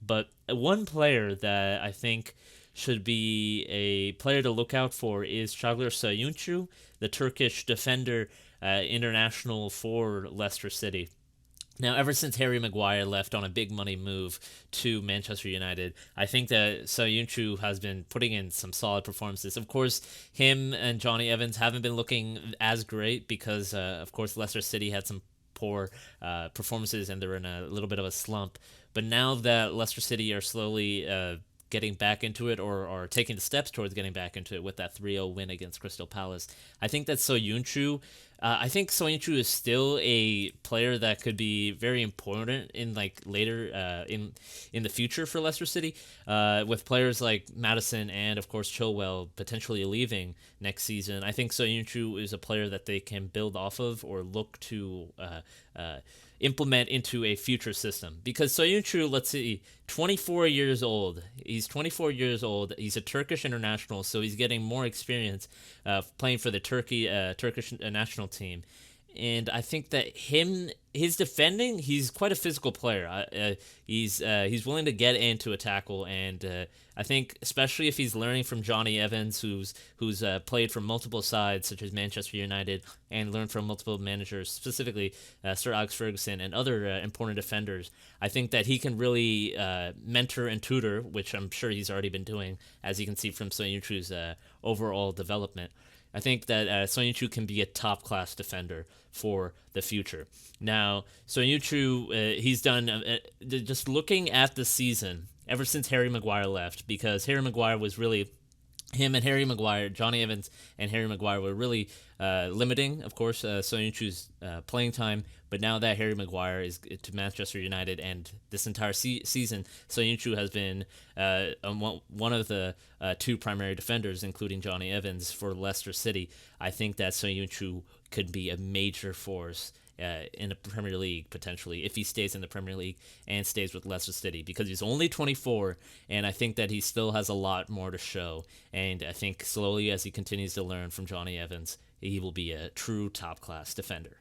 But one player that I think should be a player to look out for is Çağlar Söyüncü, the Turkish defender, international for Leicester City. Now, ever since Harry Maguire left on a big money move to Manchester United, I think that Söyüncü has been putting in some solid performances. Of course, him and Jonny Evans haven't been looking as great because, of course, Leicester City had some poor performances and they're in a little bit of a slump. But now that Leicester City are slowly getting back into it or taking the steps towards getting back into it with that 3-0 win against Crystal Palace. I think that Söyüncü is still a player that could be very important in like later in the future for Leicester City, with players like Madison and of course Chilwell potentially leaving next season. I think Söyüncü is a player that they can build off of or look to implement into a future system. Because Söyüncü, let's see, 24 years old. He's 24 years old. He's a Turkish international, so he's getting more experience playing for the Turkish national team. And I think that his defending, he's quite a physical player. He's willing to get into a tackle, and I think especially if he's learning from Jonny Evans, who's played for multiple sides such as Manchester United, and learned from multiple managers, specifically Sir Alex Ferguson and other important defenders. I think that he can really mentor and tutor, which I'm sure he's already been doing, as you can see from Söyüncü's overall development. I think that Söyüncü can be a top-class defender for the future. Now, Söyüncü, he's done, just looking at the season, ever since Harry Maguire left, because Harry Maguire was really, him and Harry Maguire, Jonny Evans and Harry Maguire were really limiting, of course, Söyüncü's playing time. But now that Harry Maguire is to Manchester United and this entire season, Söyüncü has been one of the two primary defenders, including Jonny Evans, for Leicester City. I think that Söyüncü could be a major force in the Premier League, potentially, if he stays in the Premier League and stays with Leicester City, because he's only 24, and I think that he still has a lot more to show. And I think slowly, as he continues to learn from Jonny Evans, he will be a true top-class defender.